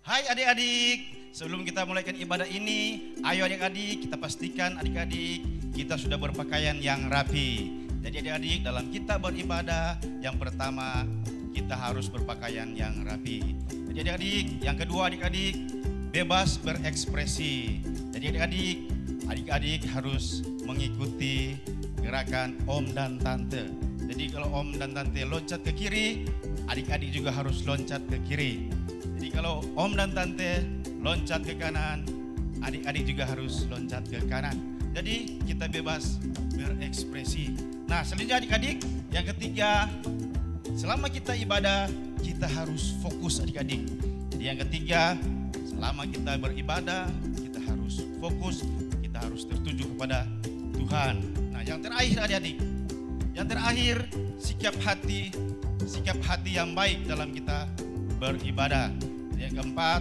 Hai adik-adik, sebelum kita mulaikan ibadah ini, ayo adik-adik kita pastikan adik-adik kita sudah berpakaian yang rapi. Jadi adik-adik dalam kita beribadah, yang pertama kita harus berpakaian yang rapi. Jadi adik-adik, yang kedua adik-adik bebas berekspresi. Jadi adik-adik harus mengikuti gerakan om dan tante. Jadi kalau om dan tante loncat ke kiri, adik-adik juga harus loncat ke kiri. Jadi kalau om dan tante loncat ke kanan, adik-adik juga harus loncat ke kanan. Jadi kita bebas berekspresi. Nah selanjutnya adik-adik, yang ketiga, selama kita ibadah, kita harus fokus adik-adik. Jadi yang ketiga, selama kita beribadah, kita harus fokus, kita harus tertuju kepada Tuhan. Nah yang terakhir adik-adik, yang terakhir sikap hati yang baik dalam kita beribadah. Yang keempat,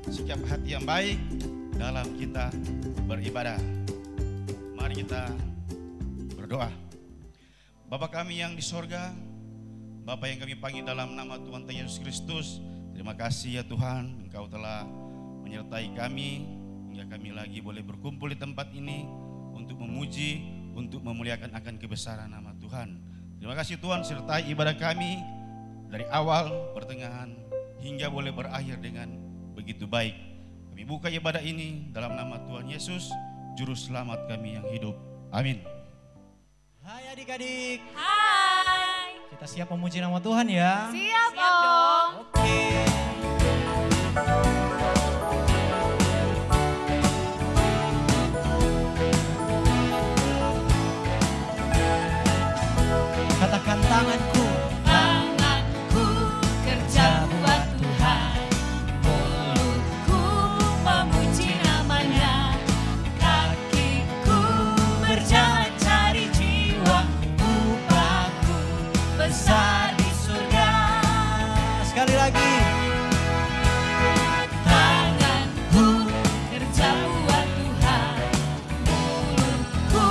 sikap hati yang baik dalam kita beribadah. Mari kita berdoa. Bapa kami yang di sorga, Bapa yang kami panggil dalam nama Tuhan Yesus Kristus, terima kasih ya Tuhan, Engkau telah menyertai kami hingga kami lagi boleh berkumpul di tempat ini untuk memuji, untuk memuliakan akan kebesaran nama Tuhan. Terima kasih Tuhan, sertai ibadah kami dari awal, pertengahan, hingga boleh berakhir dengan begitu baik. Kami buka ibadah ini dalam nama Tuhan Yesus, Juru Selamat kami yang hidup. Amin. Hai adik-adik. Hai. Kita siap memuji nama Tuhan ya? Siap dong. Oke. Katakan tanganku. Tanganku kerja buat Tuhan, mulutku memuji namanya, kakiku berjalan cari jiwa, upahku besar di surga. Sekali lagi. Tanganku kerja buat Tuhan, mulutku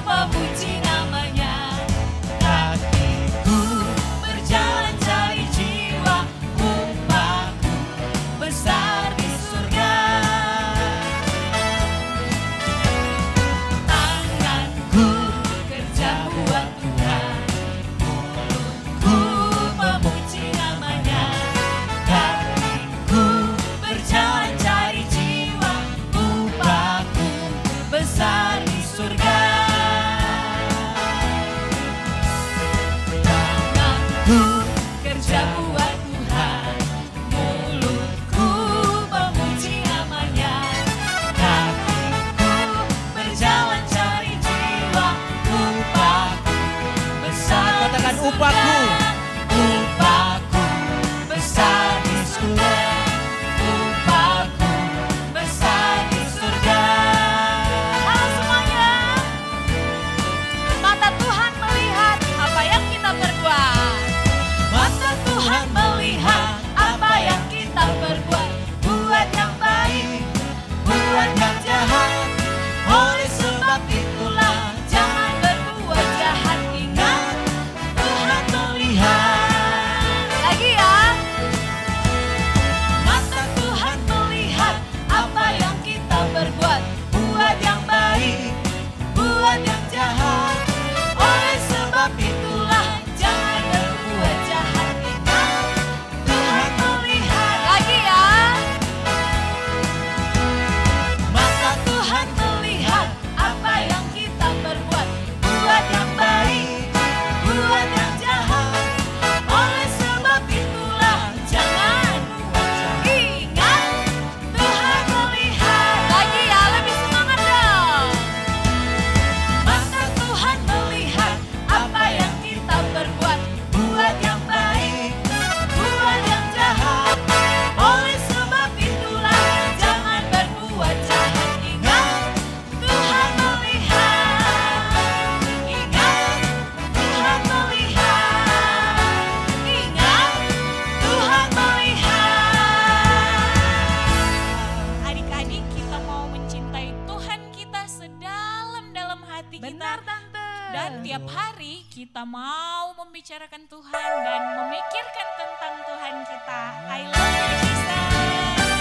memuji namanya, kakiku berjalan cari jiwa, upahku besar di surga. Tanganku kerja buat Tuhan, mulutku memuji namanya, kakiku berjalan cari jiwa, upahku besar di surga. Tanganku kerja buat Tuhan, mulutku memuji namanya, kakiku berjalan cari jiwa, upahku besar di Katakan surga. upahku. Upahku besar di surga, upahku besar di surga. Halo semuanya, mata Tuhan melihat apa yang kita perbuat. Mata Tuhan melihat apa yang kita perbuat. Buat yang baik, buat yang jahat. Oleh sebab itulah jangan berbuat jahat. Ingat, Tuhan melihat. Lagi ya. Mata Tuhan melihat apa yang kita perbuat. Buat yang baik, buat yang jahat. Oleh sebab itulah jangan berbuat jahat. Ingat, Tuhan melihat. Lagi ya. Mata Tuhan melihat apa yang kita perbuat. Buat yang baik, buat yang jahat. Oleh sebab itulah jangan buat jahat. Ingat, Tuhan melihat. Lagi ya, lebih semangat dong. Mata Tuhan melihat apa yang kita perbuat. Buat yang baik, buat yang jahat. Oleh sebab itulah jangan berbuat jahat. Ingat, Tuhan melihat. Ingat, Tuhan melihat. Ingat, Tuhan melihat. Adik-adik, kita mau mencintai Tuhan kita sedalam-dalam hati kita. Benar, Tante. Dan tiap hari kita mau membicarakan Tuhan dan memikirkan tentang Tuhan kita. I love you, Jesus.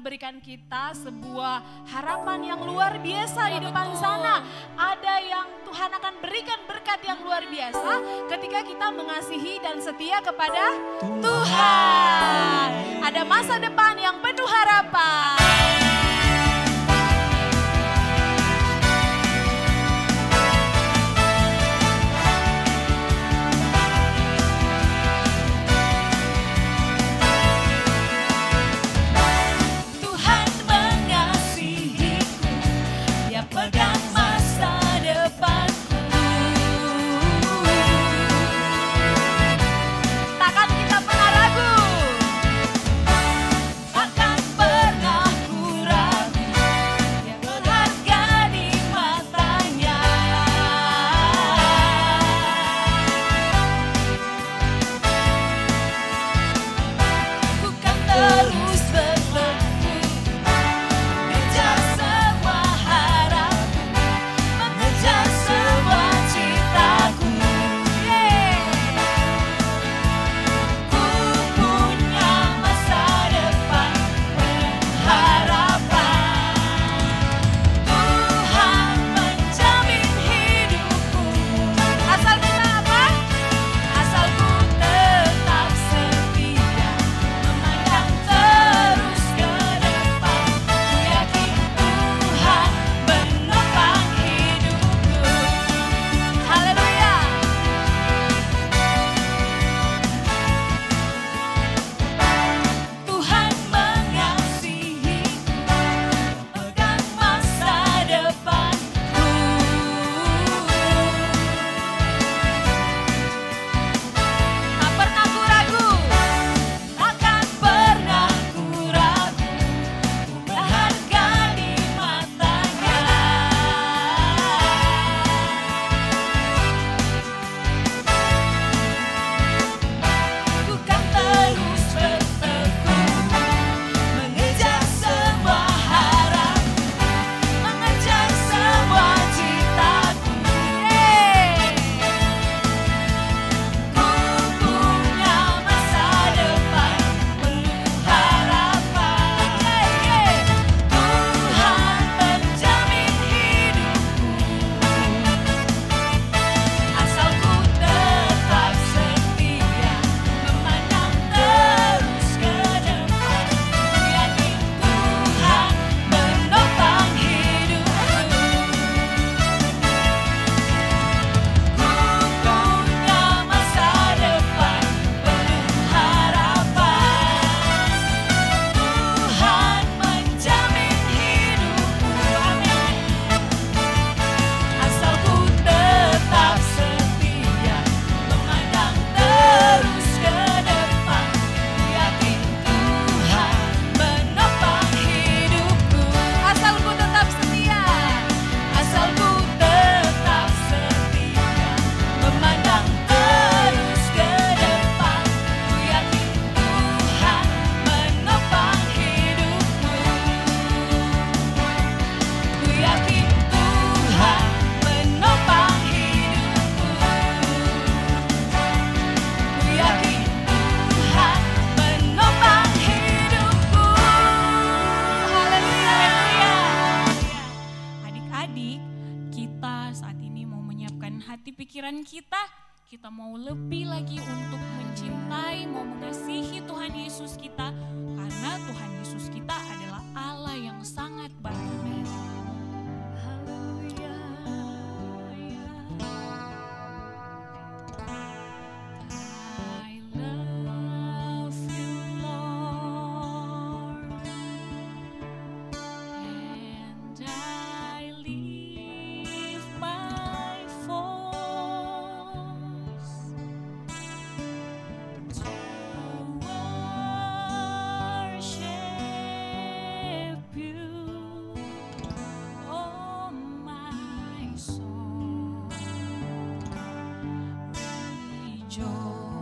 memberikan kita sebuah harapan yang luar biasa di depan sana. Ada yang Tuhan akan berikan berkat yang luar biasa ketika kita mengasihi dan setia kepada Tuhan. Ada masa depan yang penuh harapan. Kita mau lebih lagi untuk mencintai, mau mengasihi Tuhan Yesus kita. Karena Tuhan Yesus kita adalah Allah yang sangat baik. Haleluya. I love you, Lord, and I lift my voice to worship you, oh my soul, rejoice,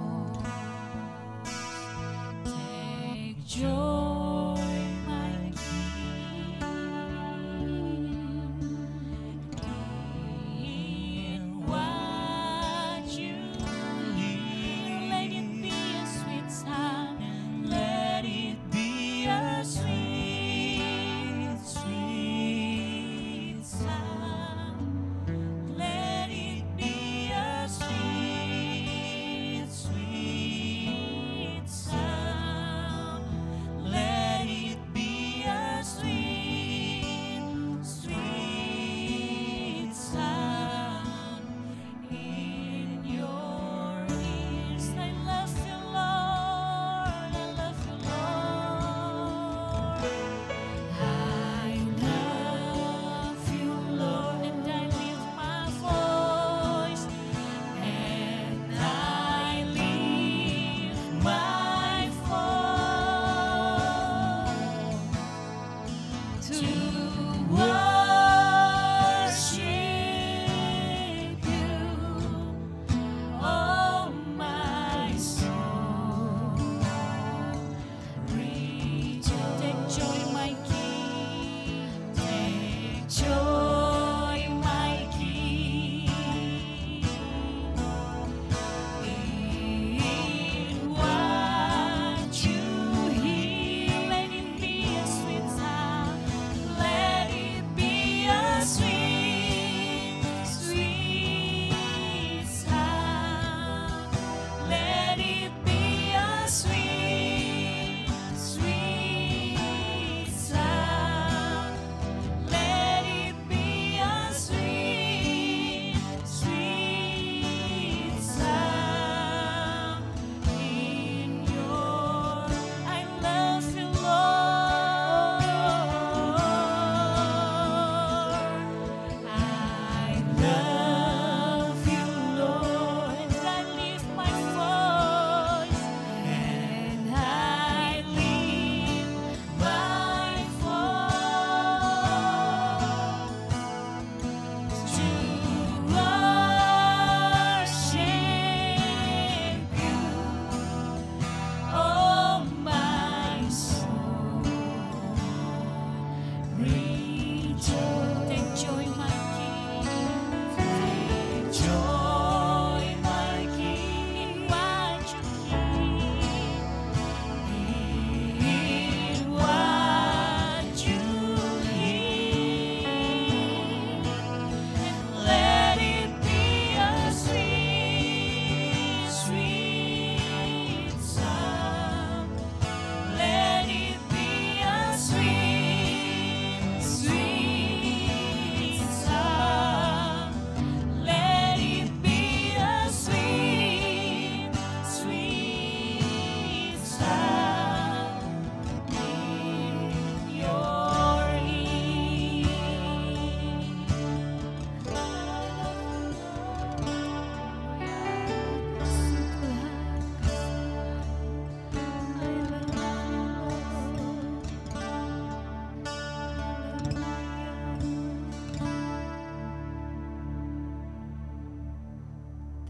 take joy, my King, in what you hear. Let it be a sweet sound, let it be a sweet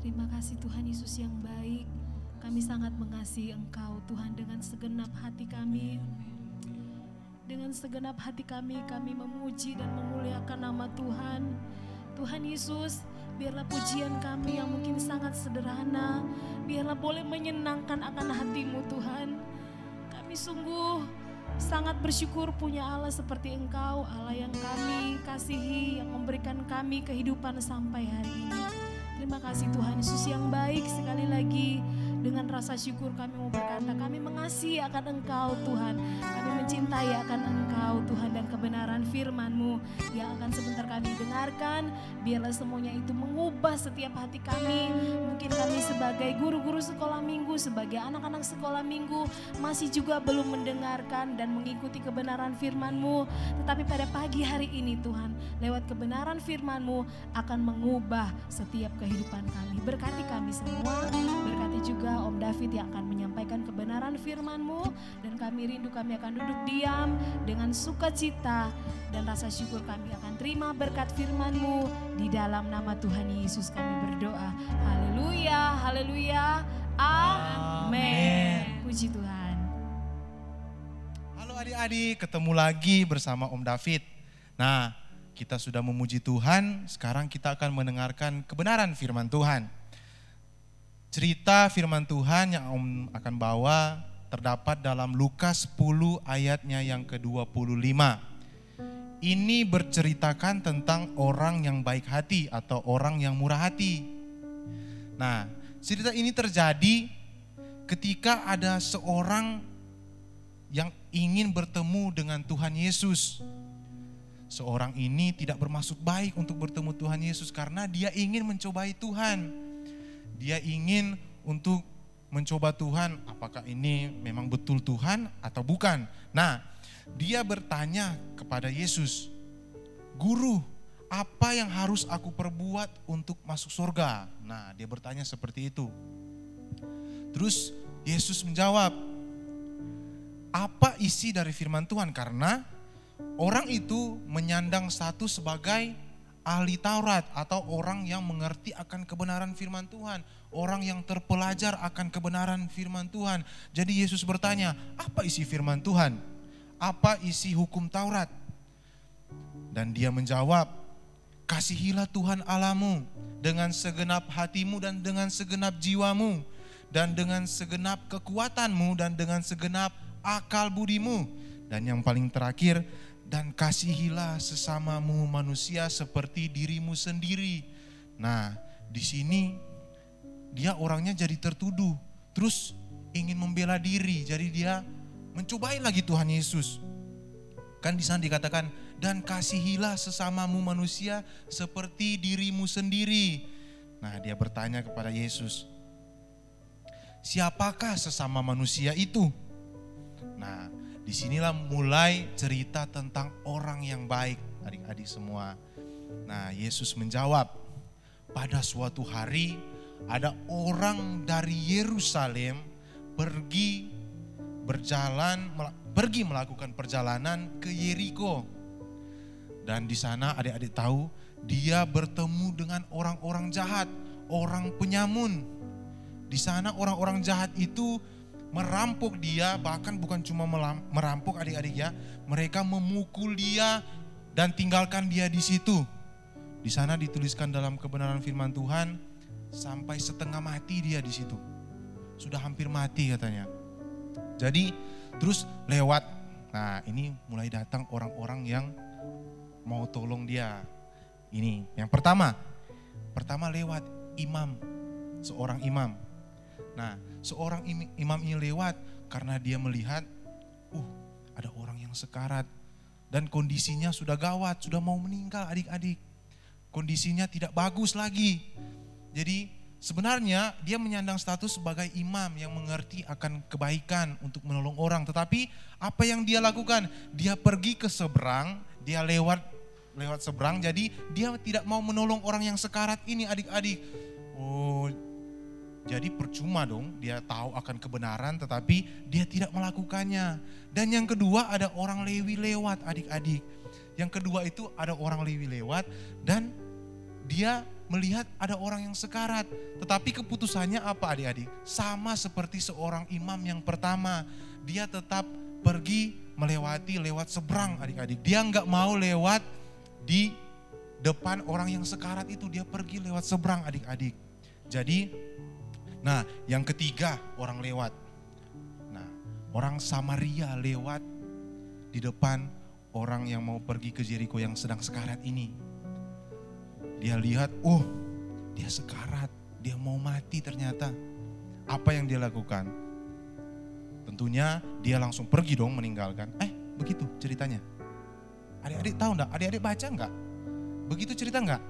Terima kasih Tuhan Yesus yang baik. Kami sangat mengasihi Engkau Tuhan dengan segenap hati kami. Dengan segenap hati kami memuji dan memuliakan nama Tuhan. Tuhan Yesus, biarlah pujian kami yang mungkin sangat sederhana, biarlah boleh menyenangkan akan hati-Mu Tuhan. Kami sungguh sangat bersyukur punya Allah seperti Engkau, Allah yang kami kasihi, yang memberikan kami kehidupan sampai hari ini. Terima kasih Tuhan Yesus yang baik. Sekali lagi dengan rasa syukur kami mau berkata, kami mengasihi akan Engkau Tuhan. Kami mencintai akan Engkau Tuhan dan kebenaran firman-Mu yang akan sebentar kami dengarkan. Biarlah semuanya itu mengubah setiap hati kami. Mungkin kami sebagai guru-guru sekolah minggu, sebagai anak-anak sekolah minggu masih juga belum mendengarkan dan mengikuti kebenaran firman-Mu. Tetapi pada pagi hari ini Tuhan, lewat kebenaran firman-Mu akan mengubah setiap kehidupan kami. Berkati kami semua, berkati juga Om David yang akan menyampaikan kebenaran firman-Mu, dan kami rindu kami akan duduk diam dengan sukacita dan rasa syukur kami akan terima berkat firman-Mu. Di dalam nama Tuhan Yesus kami berdoa. Haleluya, haleluya, amin. Puji Tuhan. Halo adik-adik, ketemu lagi bersama Om David. Nah, kita sudah memuji Tuhan, sekarang kita akan mendengarkan kebenaran firman Tuhan. Cerita firman Tuhan yang Om akan bawa terdapat dalam Lukas 10 ayatnya yang ke-25. Ini berceritakan tentang orang yang baik hati atau orang yang murah hati. Nah, cerita ini terjadi ketika ada seorang yang ingin bertemu dengan Tuhan Yesus. Seorang ini tidak bermaksud baik untuk bertemu Tuhan Yesus karena dia ingin mencobai Tuhan. Dia ingin untuk mencoba Tuhan, apakah ini memang betul Tuhan atau bukan. Nah, dia bertanya kepada Yesus, "Guru, apa yang harus aku perbuat untuk masuk surga?" Nah, dia bertanya seperti itu. Terus Yesus menjawab, apa isi dari firman Tuhan? Karena orang itu menyandang status sebagai ahli Taurat atau orang yang mengerti akan kebenaran firman Tuhan, orang yang terpelajar akan kebenaran firman Tuhan. Jadi Yesus bertanya, apa isi firman Tuhan? Apa isi hukum Taurat? Dan dia menjawab, kasihilah Tuhan Allahmu dengan segenap hatimu dan dengan segenap jiwamu dan dengan segenap kekuatanmu dan dengan segenap akal budimu. Dan yang paling terakhir, dan kasihilah sesamamu manusia seperti dirimu sendiri. Nah, di sini dia orangnya jadi tertuduh, terus ingin membela diri, jadi dia mencobai lagi Tuhan Yesus. Kan di sana dikatakan, dan kasihilah sesamamu manusia seperti dirimu sendiri. Nah, dia bertanya kepada Yesus, siapakah sesama manusia itu? Nah, disinilah mulai cerita tentang orang yang baik, adik-adik semua. Nah, Yesus menjawab, pada suatu hari ada orang dari Yerusalem pergi melakukan perjalanan ke Yeriko. Dan di sana adik-adik tahu, dia bertemu dengan orang-orang jahat, orang penyamun. Di sana orang-orang jahat itu merampok dia, bahkan bukan cuma merampok adik-adik ya, mereka memukul dia dan tinggalkan dia di situ. Di sana dituliskan dalam kebenaran firman Tuhan, sampai setengah mati dia di situ. Sudah hampir mati katanya. Jadi terus lewat, nah ini mulai datang orang-orang yang mau tolong dia. Ini yang pertama lewat imam, seorang imam. Nah, seorang imam ini lewat karena dia melihat, ada orang yang sekarat dan kondisinya sudah gawat, sudah mau meninggal adik-adik. Kondisinya tidak bagus lagi. Jadi sebenarnya dia menyandang status sebagai imam yang mengerti akan kebaikan untuk menolong orang. Tetapi apa yang dia lakukan? Dia pergi ke seberang, dia lewat seberang, jadi dia tidak mau menolong orang yang sekarat ini adik-adik. Jadi percuma dong dia tahu akan kebenaran tetapi dia tidak melakukannya. Dan yang kedua ada orang Lewi lewat adik-adik. Yang kedua itu ada orang Lewi lewat dan dia melihat ada orang yang sekarat. Tetapi keputusannya apa adik-adik? Sama seperti seorang imam yang pertama. Dia tetap pergi lewat seberang adik-adik. Dia nggak mau lewat di depan orang yang sekarat itu. Dia pergi lewat seberang adik-adik. Jadi, nah yang ketiga orang lewat. Nah orang Samaria lewat di depan orang yang mau pergi ke Yeriko yang sedang sekarat ini. Dia lihat, oh dia sekarat, dia mau mati ternyata. Apa yang dia lakukan? Tentunya dia langsung pergi dong meninggalkan. Begitu ceritanya. Adik-adik tahu enggak? Adik-adik baca enggak? Begitu cerita enggak?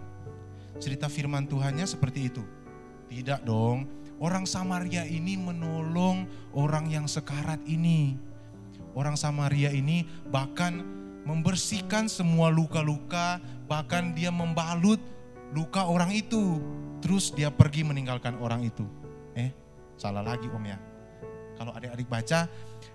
Cerita firman Tuhannya seperti itu. Tidak dong. Orang Samaria ini menolong orang yang sekarat ini. Orang Samaria ini bahkan membersihkan semua luka-luka, bahkan dia membalut luka orang itu. Terus dia pergi meninggalkan orang itu. Salah lagi om ya. Kalau adik-adik baca,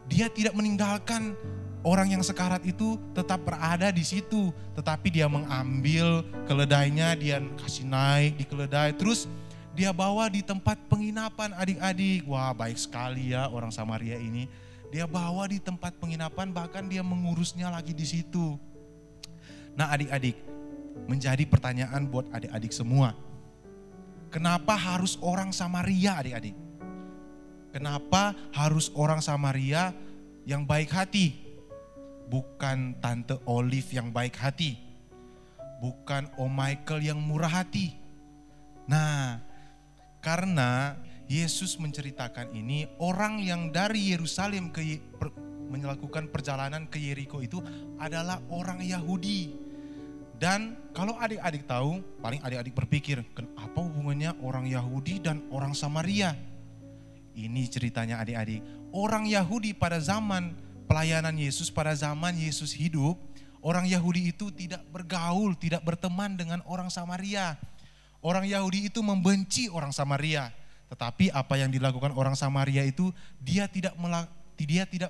dia tidak meninggalkan orang yang sekarat itu, tetap berada di situ. Tetapi dia mengambil keledainya, dia kasih naik di keledai. Terus dia bawa di tempat penginapan adik-adik. Wah baik sekali ya orang Samaria ini. Dia bawa di tempat penginapan, bahkan dia mengurusnya lagi di situ. Nah adik-adik, menjadi pertanyaan buat adik-adik semua. Kenapa harus orang Samaria adik-adik? Kenapa harus orang Samaria yang baik hati? Bukan Tante Olive yang baik hati. Bukan Om Michael yang murah hati. Nah, karena Yesus menceritakan ini, orang yang dari Yerusalem melakukan perjalanan ke Yeriko itu adalah orang Yahudi. Dan kalau adik-adik tahu, paling adik-adik berpikir, apa hubungannya orang Yahudi dan orang Samaria? Ini ceritanya adik-adik. Orang Yahudi pada zaman pelayanan Yesus, pada zaman Yesus hidup, orang Yahudi itu tidak bergaul, tidak berteman dengan orang Samaria. Orang Yahudi itu membenci orang Samaria. Tetapi apa yang dilakukan orang Samaria itu, dia tidak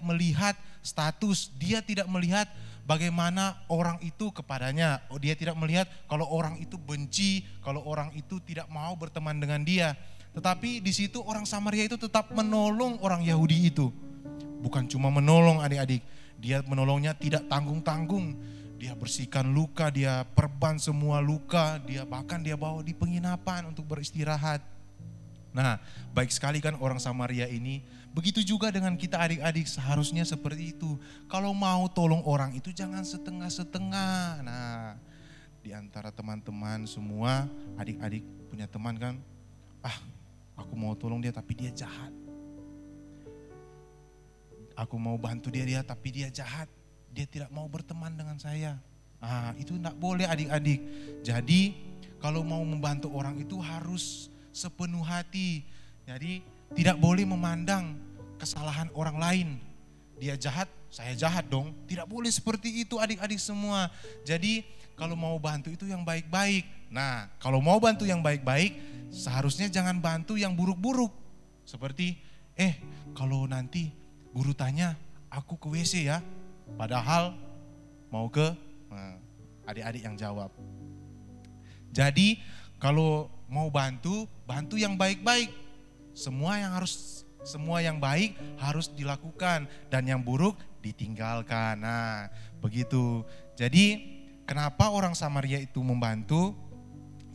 melihat status, dia tidak melihat bagaimana orang itu kepadanya. Dia tidak melihat kalau orang itu benci, kalau orang itu tidak mau berteman dengan dia. Tetapi di situ orang Samaria itu tetap menolong orang Yahudi itu. Bukan cuma menolong adik-adik, dia menolongnya tidak tanggung-tanggung. Dia bersihkan luka, dia perban semua luka, bahkan dia bawa di penginapan untuk beristirahat. Nah, baik sekali kan orang Samaria ini. Begitu juga dengan kita adik-adik, seharusnya seperti itu. Kalau mau tolong orang itu jangan setengah-setengah. Nah, di antara teman-teman semua, adik-adik punya teman kan, aku mau tolong dia tapi dia jahat. Aku mau bantu dia tapi dia jahat. Dia tidak mau berteman dengan saya. Itu tidak boleh adik-adik. Jadi kalau mau membantu orang itu harus sepenuh hati. Jadi tidak boleh memandang kesalahan orang lain. Dia jahat, saya jahat dong. Tidak boleh seperti itu adik-adik semua. Jadi kalau mau bantu itu yang baik-baik. Nah kalau mau bantu yang baik-baik, seharusnya jangan bantu yang buruk-buruk. Seperti, kalau nanti guru tanya, aku ke WC ya. Padahal mau ke adik-adik yang jawab. Jadi kalau mau bantu yang baik-baik. Semua yang baik harus dilakukan dan yang buruk ditinggalkan. Nah, begitu. Jadi kenapa orang Samaria itu membantu?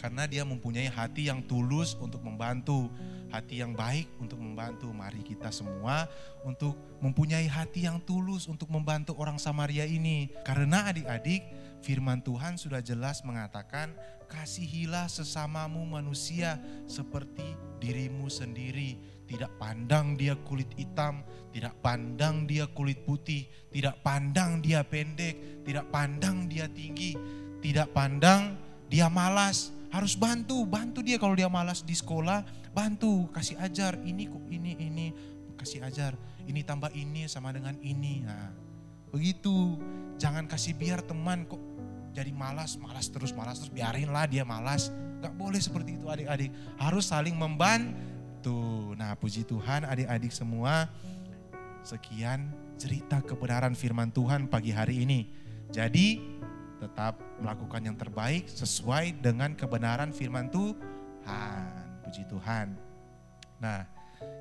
Karena dia mempunyai hati yang tulus untuk membantu, hati yang baik untuk membantu. Mari kita semua untuk mempunyai hati yang tulus untuk membantu orang Samaria ini. Karena adik-adik, firman Tuhan sudah jelas mengatakan, kasihilah sesamamu manusia seperti dirimu sendiri. Tidak pandang dia kulit hitam, tidak pandang dia kulit putih, tidak pandang dia pendek, tidak pandang dia tinggi, tidak pandang dia malas. Harus bantu dia kalau dia malas di sekolah, bantu, kasih ajar, ini kasih ajar, ini tambah ini sama dengan ini. Nah, begitu. Jangan kasih biar teman kok jadi malas terus, biarinlah dia malas. Gak boleh seperti itu adik-adik, harus saling membantu. Nah, puji Tuhan adik-adik semua, sekian cerita kebenaran firman Tuhan pagi hari ini. Jadi tetap melakukan yang terbaik sesuai dengan kebenaran firman Tuhan. Puji Tuhan. Nah,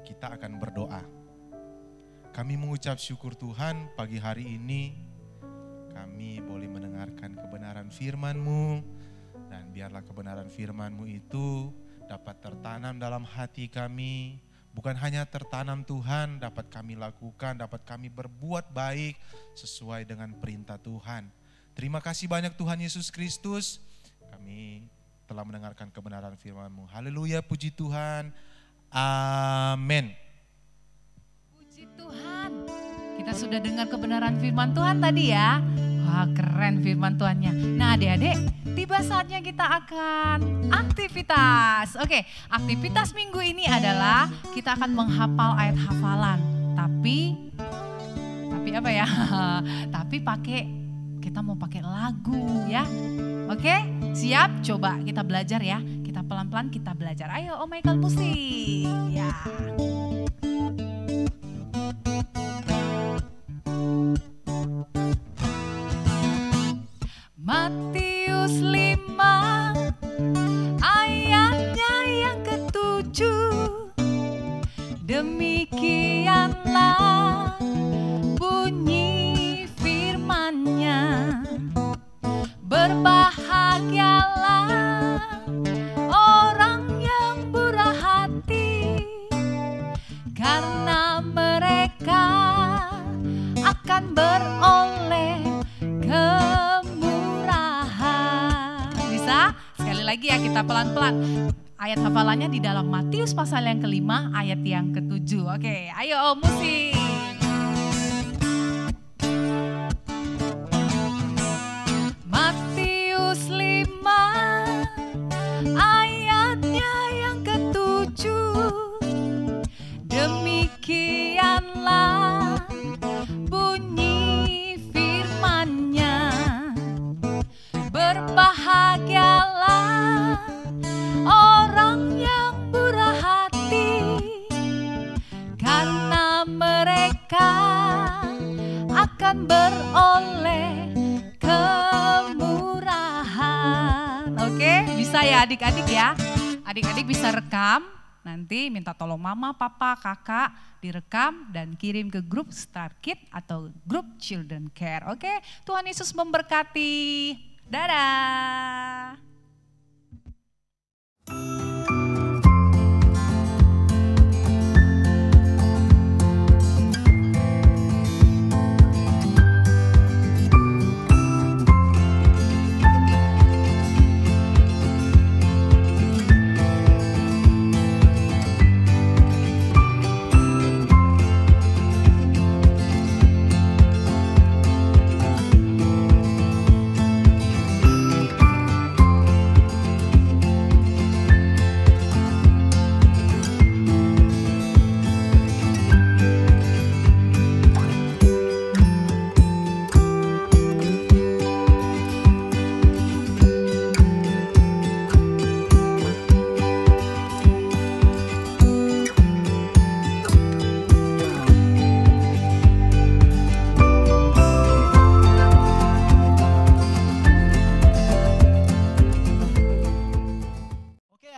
kita akan berdoa. Kami mengucap syukur Tuhan pagi hari ini kami boleh mendengarkan kebenaran firman-Mu, dan biarlah kebenaran firman-Mu itu dapat tertanam dalam hati kami. Bukan hanya tertanam Tuhan, dapat kami lakukan, dapat kami berbuat baik sesuai dengan perintah Tuhan. Terima kasih banyak Tuhan Yesus Kristus, kami telah mendengarkan kebenaran firman-Mu. Haleluya, puji Tuhan. Amin. Puji Tuhan. Kita sudah dengar kebenaran firman Tuhan tadi ya. Wah, keren firman Tuhannya. Nah, adik-adik, tiba saatnya kita akan aktivitas. Oke, aktivitas minggu ini adalah kita akan menghafal ayat hafalan. Tapi apa ya? Tapi kita mau pakai lagu ya. Oke, siap? Coba kita belajar ya. Kita pelan-pelan kita belajar. Ayo, Oh Michael pusing. Ya. Matius 5 ayatnya yang ke-7. Demikianlah bunyi firman-Nya. Berbahagialah orang yang murah hati, karena mereka akan beroleh kemurahan. Bisa? Sekali lagi ya, kita pelan-pelan. Ayat hafalannya di dalam Matius pasal yang ke-5 ayat yang ke-7. Oke, ayo musik. Matius 5 ayatnya yang ke-7. Demikianlah bunyi firman-Nya. Berbahagialah orang yang murah hati, karena mereka akan beroleh kemurahan. Oke, bisa ya adik-adik ya. Adik-adik bisa rekam, nanti minta tolong mama, papa, kakak direkam dan kirim ke grup Star Kid atau grup Children Care. Oke, Tuhan Yesus memberkati. Dadah.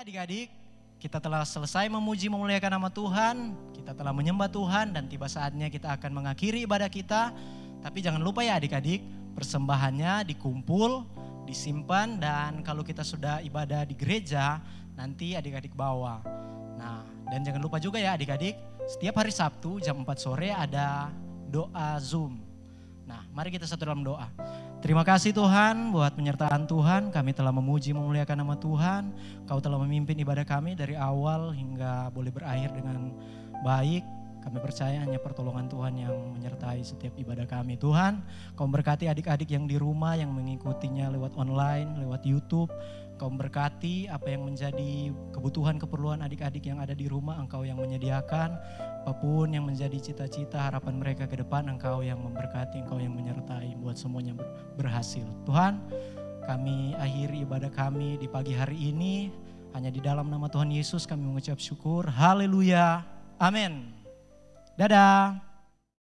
Adik-adik, kita telah selesai memuji memuliakan nama Tuhan, kita telah menyembah Tuhan dan tiba saatnya kita akan mengakhiri ibadah kita. Tapi jangan lupa ya adik-adik, persembahannya dikumpul, disimpan, dan kalau kita sudah ibadah di gereja, nanti adik-adik bawa. Nah, dan jangan lupa juga ya adik-adik, setiap hari Sabtu jam 4 sore ada doa Zoom. Nah, mari kita satu dalam doa. Terima kasih Tuhan buat penyertaan Tuhan, kami telah memuji memuliakan nama Tuhan. Kau telah memimpin ibadah kami dari awal hingga boleh berakhir dengan baik. Kami percaya hanya pertolongan Tuhan yang menyertai setiap ibadah kami. Tuhan, Kau berkati adik-adik yang di rumah yang mengikutinya lewat online, lewat YouTube. Kau berkati apa yang menjadi kebutuhan keperluan adik-adik yang ada di rumah, Engkau yang menyediakan. Apapun yang menjadi cita-cita harapan mereka ke depan, Engkau yang memberkati, Engkau yang menyertai buat semuanya berhasil. Tuhan, kami akhiri ibadah kami di pagi hari ini. Hanya di dalam nama Tuhan Yesus kami mengucap syukur. Haleluya. Amin. Dadah.